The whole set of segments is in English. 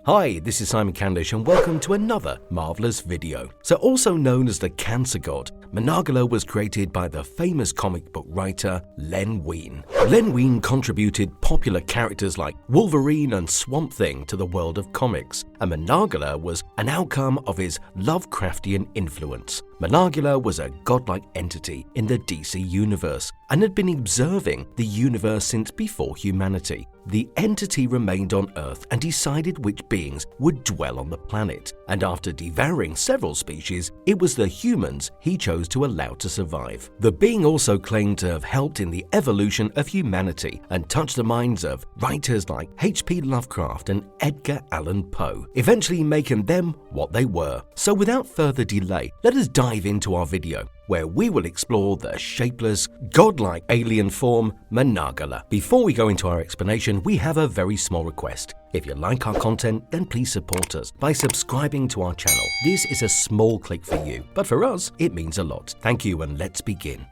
Hi, this is Simon Candish and welcome to another marvelous video. So also known as the Cancer God, Menagala was created by the famous comic book writer Len Wein. Len Wein contributed popular characters like Wolverine and Swamp Thing to the world of comics, and Menagala was an outcome of his Lovecraftian influence. Menagala was a godlike entity in the DC universe and had been observing the universe since before humanity. The entity remained on Earth and decided which beings would dwell on the planet, and after devouring several species, it was the humans he chose to allow to survive. The being also claimed to have helped in the evolution of humanity and touched the minds of writers like H.P. Lovecraft and Edgar Allan Poe, eventually making them what they were. So without further delay, let us dive into our video, where we will explore the shapeless, godlike alien form Menagala. Before we go into our explanation, we have a very small request. If you like our content, then please support us by subscribing to our channel. This is a small click for you, but for us, it means a lot. Thank you, and let's begin.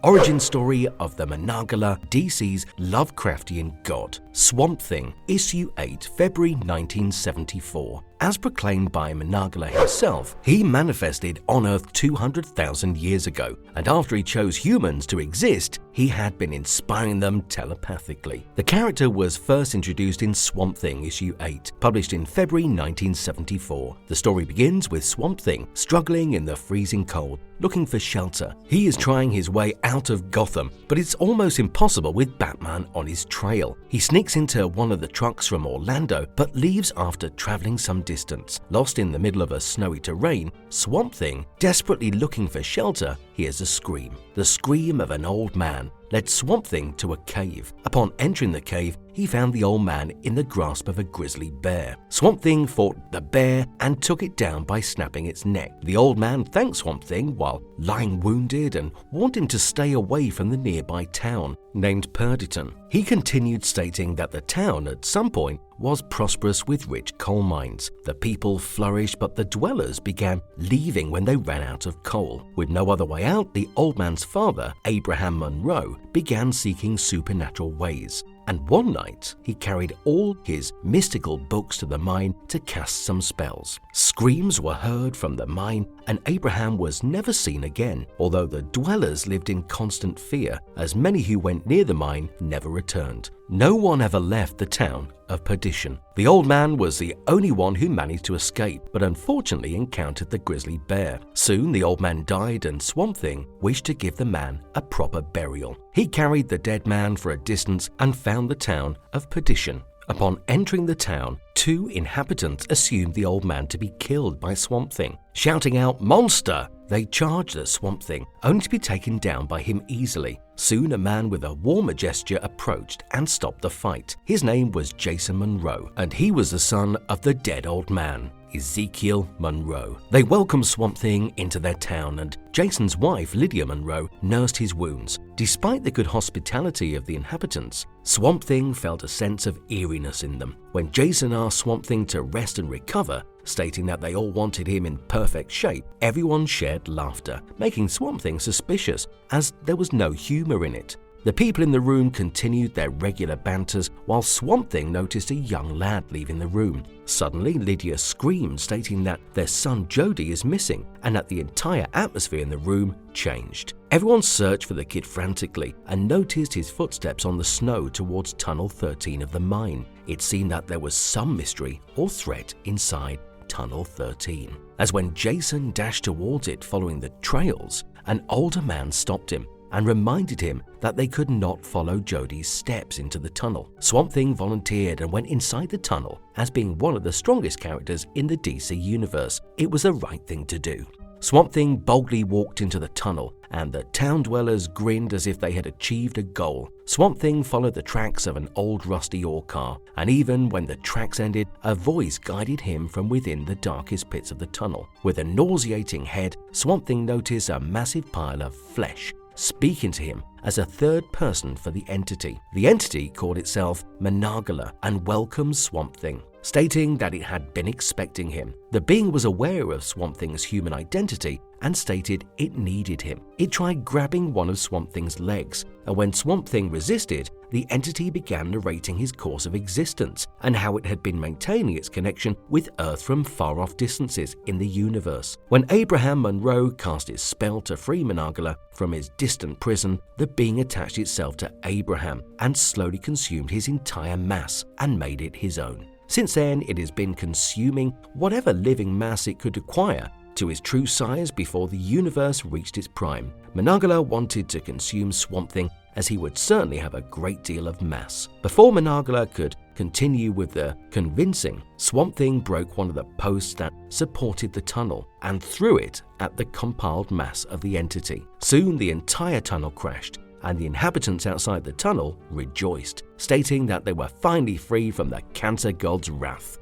Origin story of the Menagala, DC's Lovecraftian god. Swamp Thing, Issue 8, February 1974. As proclaimed by Menagala himself, he manifested on Earth 200,000 years ago, and after he chose humans to exist, he had been inspiring them telepathically. The character was first introduced in Swamp Thing Issue 8, published in February 1974. The story begins with Swamp Thing struggling in the freezing cold, looking for shelter. He is trying his way out of Gotham, but it's almost impossible with Batman on his trail. He sneaks into one of the trucks from Orlando, but leaves after traveling some distance. Lost in the middle of a snowy terrain, Swamp Thing, desperately looking for shelter, hears a scream. The scream of an old man led Swamp Thing to a cave. Upon entering the cave, he found the old man in the grasp of a grizzly bear. Swamp Thing fought the bear and took it down by snapping its neck. The old man thanked Swamp Thing while lying wounded and warned him to stay away from the nearby town named Purditon. He continued stating that the town at some point was prosperous with rich coal mines. The people flourished, but the dwellers began leaving when they ran out of coal. With no other way out, the old man's father, Abraham Monroe, began seeking supernatural ways. And one night, he carried all his mystical books to the mine to cast some spells. Screams were heard from the mine, and Abraham was never seen again, although the dwellers lived in constant fear, as many who went near the mine never returned. No one ever left the town of Perdition. The old man was the only one who managed to escape, but unfortunately encountered the grizzly bear. Soon the old man died, and Swamp Thing wished to give the man a proper burial. He carried the dead man for a distance and found the town of Perdition. Upon entering the town, 2 inhabitants assumed the old man to be killed by Swamp Thing. Shouting out, "Monster!" they charged the Swamp Thing, only to be taken down by him easily. Soon a man with a warmer gesture approached and stopped the fight. His name was Jason Monroe, and he was the son of the dead old man, Ezekiel Monroe. They welcomed Swamp Thing into their town, and Jason's wife, Lydia Monroe, nursed his wounds. Despite the good hospitality of the inhabitants, Swamp Thing felt a sense of eeriness in them. When Jason asked Swamp Thing to rest and recover, stating that they all wanted him in perfect shape, everyone shared laughter, making Swamp Thing suspicious, as there was no humor in it. The people in the room continued their regular banters while Swamp Thing noticed a young lad leaving the room. Suddenly, Lydia screamed, stating that their son Jody is missing and that the entire atmosphere in the room changed. Everyone searched for the kid frantically and noticed his footsteps on the snow towards Tunnel 13 of the mine. It seemed that there was some mystery or threat inside Tunnel 13. As when Jason dashed towards it following the trails, an older man stopped him and reminded him that they could not follow Jody's steps into the tunnel. Swamp Thing volunteered and went inside the tunnel. As being one of the strongest characters in the DC universe, it was the right thing to do. Swamp Thing boldly walked into the tunnel, and the town dwellers grinned as if they had achieved a goal. Swamp Thing followed the tracks of an old rusty ore car, and even when the tracks ended, a voice guided him from within the darkest pits of the tunnel. With a nauseating head, Swamp Thing noticed a massive pile of flesh speaking to him as a third person for the entity. The entity called itself Menagala and welcomed Swamp Thing. stating that it had been expecting him. The being was aware of Swamp Thing's human identity and stated it needed him. It tried grabbing one of Swamp Thing's legs, and when Swamp Thing resisted, the entity began narrating his course of existence and how it had been maintaining its connection with Earth from far-off distances in the universe. When Abraham Monroe cast his spell to free Menagala from his distant prison, the being attached itself to Abraham and slowly consumed his entire mass and made it his own. Since then, it has been consuming whatever living mass it could acquire to its true size before the universe reached its prime. Menagala wanted to consume Swamp Thing as he would certainly have a great deal of mass. Before Menagala could continue with the convincing, Swamp Thing broke one of the posts that supported the tunnel and threw it at the compiled mass of the entity. Soon the entire tunnel crashed, and the inhabitants outside the tunnel rejoiced, stating that they were finally free from the cancer god's wrath.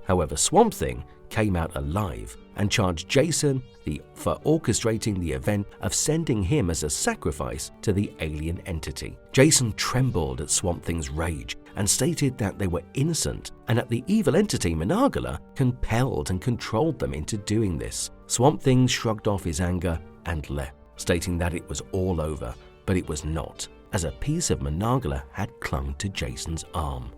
However, Swamp Thing came out alive and charged Jason for orchestrating the event of sending him as a sacrifice to the alien entity. Jason trembled at Swamp Thing's rage and stated that they were innocent and that the evil entity Menagala compelled and controlled them into doing this. Swamp Thing shrugged off his anger and left, stating that it was all over, but it was not, as a piece of Menagala had clung to Jason's arm.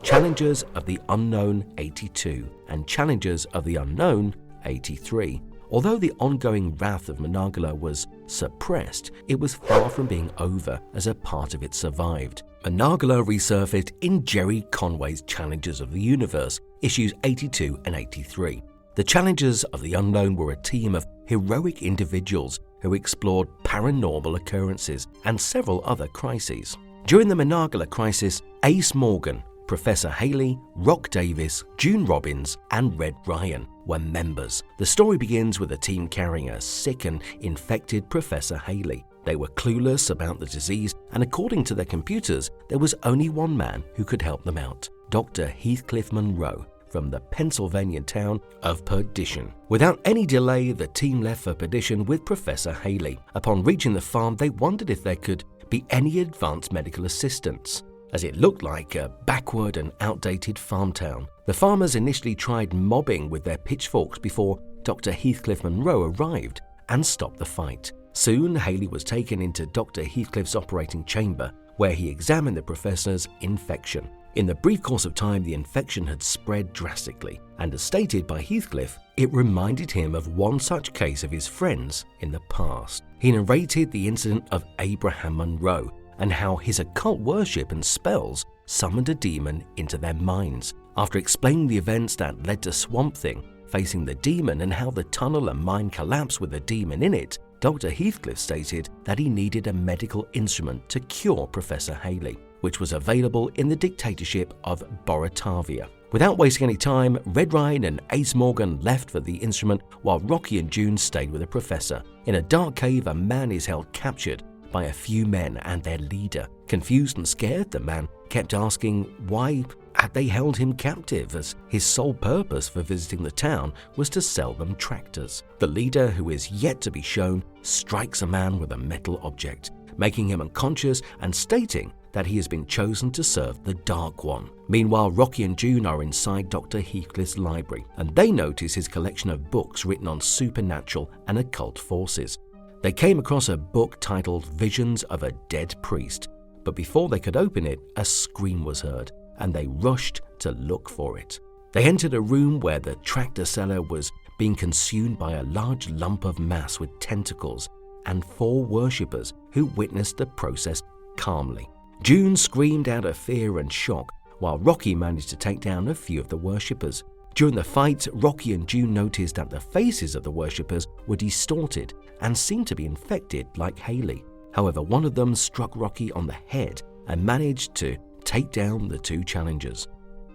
Challengers of the Unknown 82 and Challengers of the Unknown 83. Although the ongoing wrath of Menagala was suppressed, it was far from being over as a part of it survived. Menagala resurfaced in Jerry Conway's Challengers of the Universe, issues 82 and 83. The Challengers of the Unknown were a team of heroic individuals who explored paranormal occurrences and several other crises. During the Menagala crisis, Ace Morgan, Professor Haley, Rock Davis, June Robbins, and Red Ryan were members. The story begins with a team carrying a sick and infected Professor Haley. They were clueless about the disease, and according to their computers, there was only one man who could help them out: Dr. Heathcliff Monroe from the Pennsylvania town of Perdition. Without any delay, the team left for Perdition with Professor Haley. Upon reaching the farm, they wondered if there could be any advanced medical assistance, as it looked like a backward and outdated farm town. The farmers initially tried mobbing with their pitchforks before Dr. Heathcliff Monroe arrived and stopped the fight. Soon, Haley was taken into Dr. Heathcliff's operating chamber, where he examined the professor's infection. In the brief course of time, the infection had spread drastically, and as stated by Heathcliff, it reminded him of one such case of his friends in the past. He narrated the incident of Abraham Monroe and how his occult worship and spells summoned a demon into their minds. After explaining the events that led to Swamp Thing facing the demon and how the tunnel and mine collapsed with the demon in it, Dr. Heathcliff stated that he needed a medical instrument to cure Professor Haley, which was available in the dictatorship of Boratavia. Without wasting any time, Red Ryan and Ace Morgan left for the instrument while Rocky and June stayed with the professor. In a dark cave, a man is held captured by a few men and their leader. Confused and scared, the man kept asking why had they held him captive, as his sole purpose for visiting the town was to sell them tractors. The leader, who is yet to be shown, strikes a man with a metal object, making him unconscious and stating that he has been chosen to serve the Dark One. Meanwhile, Rocky and June are inside Dr. Heathcliff's library, and they notice his collection of books written on supernatural and occult forces. They came across a book titled Visions of a Dead Priest, but before they could open it, a scream was heard, and they rushed to look for it. They entered a room where the tractor seller was being consumed by a large lump of mass with tentacles, and 4 worshippers who witnessed the process calmly. June screamed out of fear and shock, while Rocky managed to take down a few of the worshippers. During the fight, Rocky and June noticed that the faces of the worshippers were distorted and seemed to be infected like Haley. However, one of them struck Rocky on the head and managed to take down the 2 challengers.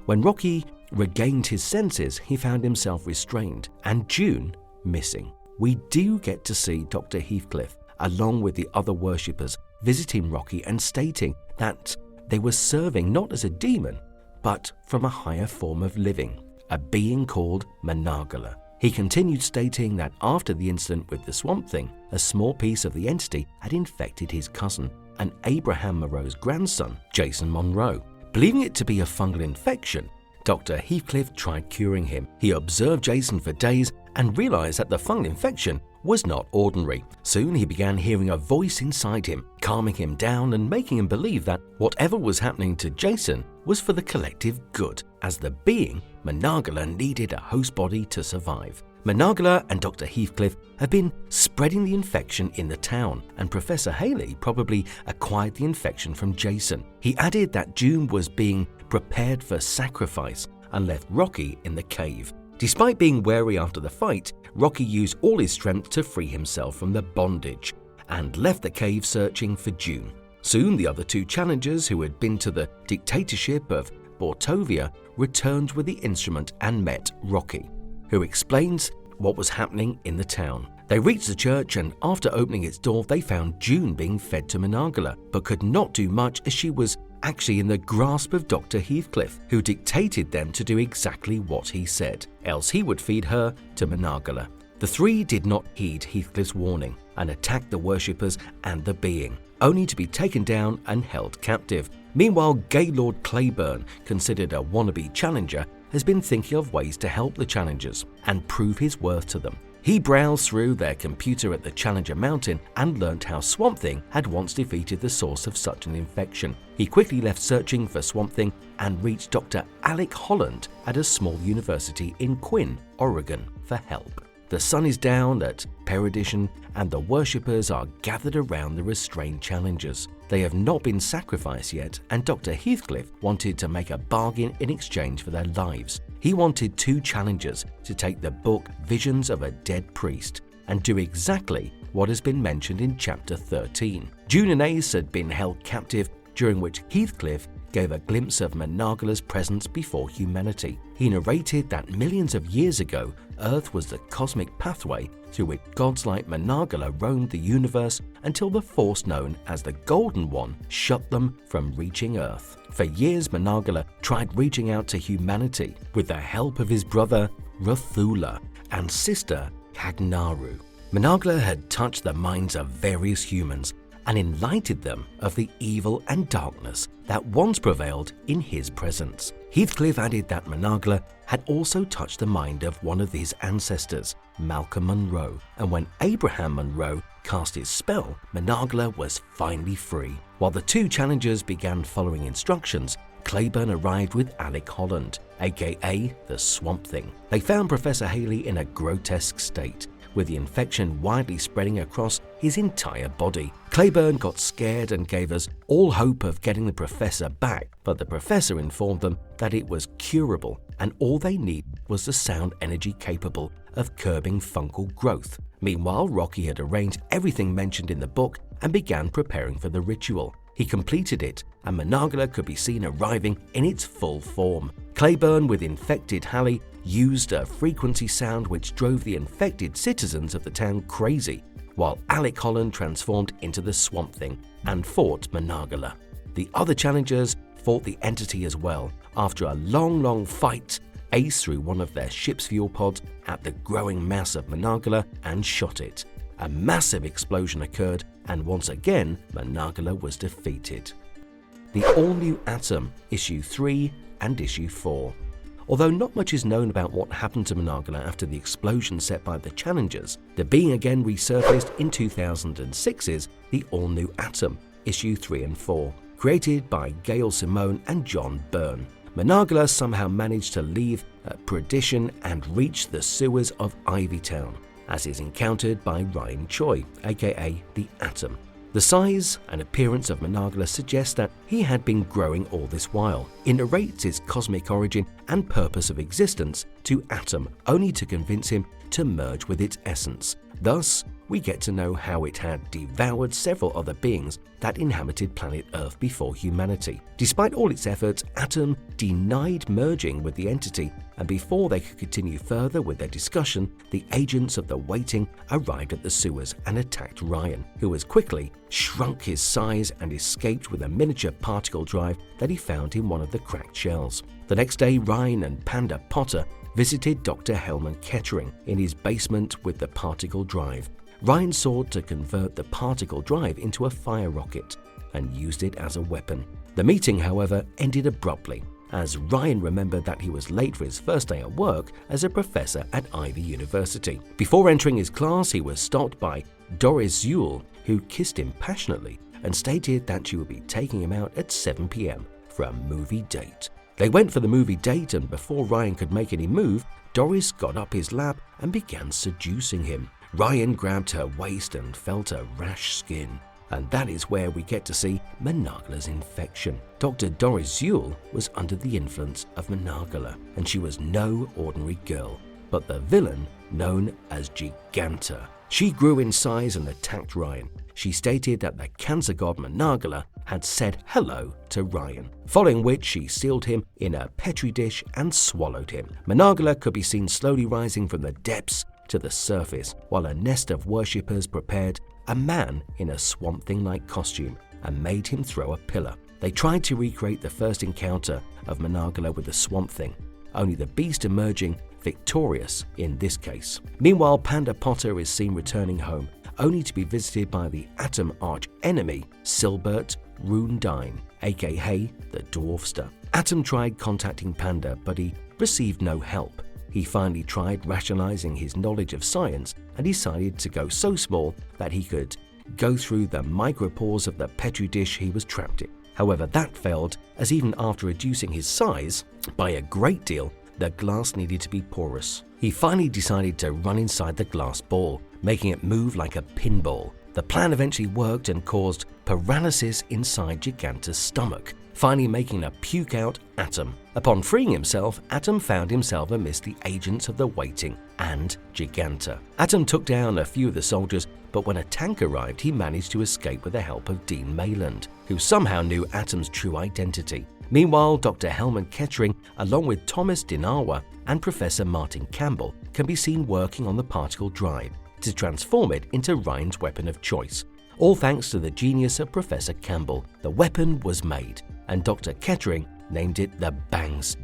When Rocky regained his senses, he found himself restrained and June missing. We do get to see Dr. Heathcliff, along with the other worshippers, visiting Rocky and stating that they were serving not as a demon, but from a higher form of living, a being called Menagala. He continued stating that after the incident with the Swamp Thing, a small piece of the entity had infected his cousin and Abraham Monroe's grandson, Jason Monroe. Believing it to be a fungal infection, Dr. Heathcliff tried curing him. He observed Jason for days and realized that the fungal infection was not ordinary. Soon he began hearing a voice inside him, calming him down and making him believe that whatever was happening to Jason was for the collective good, as the being, Menagala, needed a host body to survive. Menagala and Dr. Heathcliff have been spreading the infection in the town, and Professor Haley probably acquired the infection from Jason. He added that June was being prepared for sacrifice and left Rocky in the cave. Despite being wary after the fight, Rocky used all his strength to free himself from the bondage and left the cave searching for June. Soon the other two challengers who had been to the dictatorship of Bortovia returned with the instrument and met Rocky, who explains what was happening in the town. They reached the church, and after opening its door they found June being fed to Menagala, but could not do much as she was actually in the grasp of Dr. Heathcliff, who dictated them to do exactly what he said, else he would feed her to Menagala. The three did not heed Heathcliff's warning and attacked the worshippers and the being, only to be taken down and held captive. Meanwhile, Gaylord Claiborne, considered a wannabe challenger, has been thinking of ways to help the challengers and prove his worth to them. He browsed through their computer at the Challenger Mountain and learnt how Swamp Thing had once defeated the source of such an infection. He quickly left searching for Swamp Thing and reached Dr. Alec Holland at a small university in Quinn, Oregon, for help. The sun is down at Perdition, and the worshippers are gathered around the restrained challengers. They have not been sacrificed yet, and Dr. Heathcliff wanted to make a bargain in exchange for their lives. He wanted two challengers to take the book Visions of a Dead Priest and do exactly what has been mentioned in Chapter 13. June and Ace had been held captive, during which Heathcliff gave a glimpse of Menagala's presence before humanity. He narrated that millions of years ago, Earth was the cosmic pathway through which gods like Menagala roamed the universe until the force known as the Golden One shut them from reaching Earth. For years, Menagala tried reaching out to humanity with the help of his brother Rathula and sister Kagnaru. Menagala had touched the minds of various humans and enlightened them of the evil and darkness that once prevailed in his presence. Heathcliff added that Menagala had also touched the mind of one of his ancestors, Malcolm Monroe, and when Abraham Monroe cast his spell, Menagala was finally free. While the two challengers began following instructions, Claiborne arrived with Alec Holland, aka the Swamp Thing. They found Professor Haley in a grotesque state, with the infection widely spreading across his entire body. Claiborne got scared and gave us all hope of getting the professor back, but the professor informed them that it was curable and all they needed was the sound energy capable of curbing fungal growth. Meanwhile, Rocky had arranged everything mentioned in the book and began preparing for the ritual. He completed it, and Menagala could be seen arriving in its full form. Claiborne, with infected Hallie, used a frequency sound which drove the infected citizens of the town crazy, while Alec Holland transformed into the Swamp Thing and fought Menagala. The other challengers fought the entity as well. After a long fight, Ace threw one of their ship's fuel pods at the growing mass of Menagala and shot it. A massive explosion occurred, and once again, Menagala was defeated. The all-new Atom, Issue 3 and Issue 4. Although not much is known about what happened to Menagala after the explosion set by the challengers, the being again resurfaced in 2006's The All-New Atom, Issue 3 and 4, created by Gail Simone and John Byrne. Menagala somehow managed to leave Perdition and reach the sewers of Ivytown, as is encountered by Ryan Choi, aka the Atom. The size and appearance of Menagala suggests that he had been growing all this while. It narrates his cosmic origin and purpose of existence to Atom, only to convince him to merge with its essence. Thus, we get to know how it had devoured several other beings that inhabited planet Earth before humanity. Despite all its efforts, Atom denied merging with the entity, and before they could continue further with their discussion, the agents of the Waiting arrived at the sewers and attacked Ryan, who has quickly shrunk his size and escaped with a miniature particle drive that he found in one of the cracked shells. The next day, Ryan and Panda Potter visited Dr. Hellman Kettering in his basement with the particle drive. Ryan sought to convert the particle drive into a fire rocket and used it as a weapon. The meeting, however, ended abruptly as Ryan remembered that he was late for his first day at work as a professor at Ivy University. Before entering his class, he was stopped by Doris Zuell, who kissed him passionately and stated that she would be taking him out at 7 p.m. for a movie date. They went for the movie date, and before Ryan could make any move, Doris got up his lap and began seducing him. Ryan grabbed her waist and felt her rash skin. And that is where we get to see Menagla's infection. Dr. Doris Zuell was under the influence of Menagla, and she was no ordinary girl, but the villain known as Giganta. She grew in size and attacked Ryan. She stated that the cancer god Menagla had said hello to Ryan, following which she sealed him in a petri dish and swallowed him. Menagla could be seen slowly rising from the depths to the surface, while a nest of worshippers prepared a man in a Swamp Thing-like costume and made him throw a pillar. They tried to recreate the first encounter of Menagla with the Swamp Thing, only the beast emerging victorious in this case. Meanwhile, Panda Potter is seen returning home, only to be visited by the Atom arch-enemy, Silbert Rundine, aka the Dwarfster. Atom tried contacting Panda, but he received no help. He finally tried rationalizing his knowledge of science and decided to go so small that he could go through the micropores of the petri dish he was trapped in. However, that failed, as even after reducing his size by a great deal, the glass needed to be porous. He finally decided to run inside the glass ball, making it move like a pinball. The plan eventually worked and caused paralysis inside Giganta's stomach, finally making a puke out Atom. Upon freeing himself, Atom found himself amidst the agents of the Waiting and Giganta. Atom took down a few of the soldiers, but when a tank arrived, he managed to escape with the help of Dean Mayland, who somehow knew Atom's true identity. Meanwhile, Dr. Helman Kettering, along with Thomas Dinawa and Professor Martin Campbell, can be seen working on the particle drive to transform it into Ryan's weapon of choice. All thanks to the genius of Professor Campbell, the weapon was made, and Dr. Kettering named it the Bangs.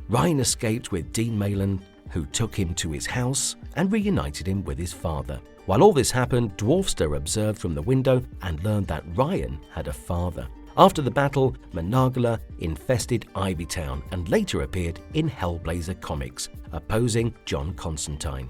Ryan escaped with Dean Mayland, who took him to his house and reunited him with his father. While all this happened, Dwarfster observed from the window and learned that Ryan had a father. After the battle, Menagla infested Ivytown and later appeared in Hellblazer comics, opposing John Constantine.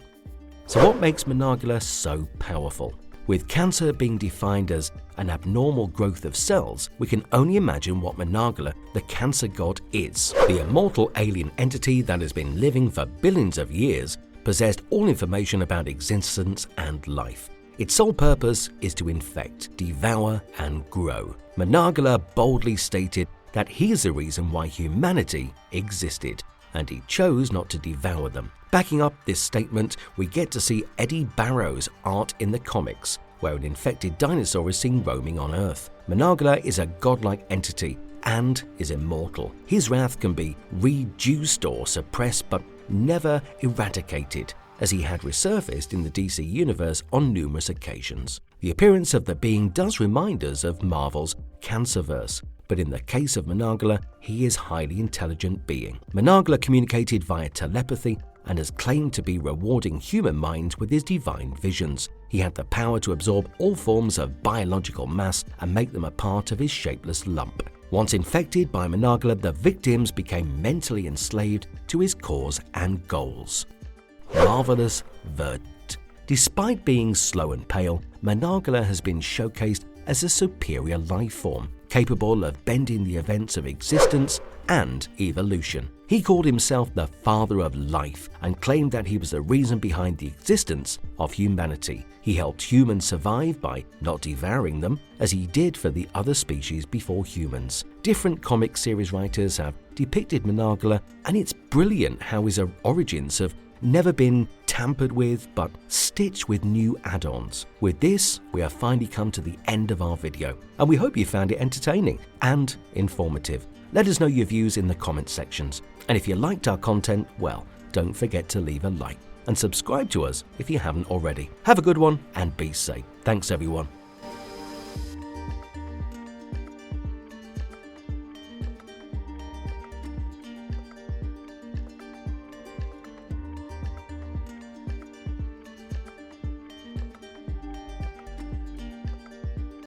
So what makes Menagla so powerful? With cancer being defined as an abnormal growth of cells, we can only imagine what Menagla, the cancer god, is. The immortal alien entity that has been living for billions of years, possessed all information about existence and life. Its sole purpose is to infect, devour, and grow. Menagla boldly stated that he is the reason why humanity existed, and he chose not to devour them. Backing up this statement, we get to see Eddie Barrow's art in the comics, where an infected dinosaur is seen roaming on Earth. Menagla is a godlike entity and is immortal. His wrath can be reduced or suppressed, but never eradicated, as he had resurfaced in the DC universe on numerous occasions. The appearance of the being does remind us of Marvel's Cancerverse, but in the case of Menagla, he is a highly intelligent being. Menagla communicated via telepathy and has claimed to be rewarding human minds with his divine visions. He had the power to absorb all forms of biological mass and make them a part of his shapeless lump. Once infected by Menagla, the victims became mentally enslaved to his cause and goals. Marvelous verdict. Despite being slow and pale, Menagla has been showcased as a superior life form, capable of bending the events of existence and evolution. He called himself the Father of Life and claimed that he was the reason behind the existence of humanity. He helped humans survive by not devouring them, as he did for the other species before humans. Different comic series writers have depicted Menagla, and it's brilliant how his origins have never been tampered with, but stitched with new add-ons. With this, we have finally come to the end of our video, and we hope you found it entertaining and informative. Let us know your views in the comment sections, and if you liked our content, well, don't forget to leave a like and subscribe to us if you haven't already. Have a good one and be safe. Thanks everyone.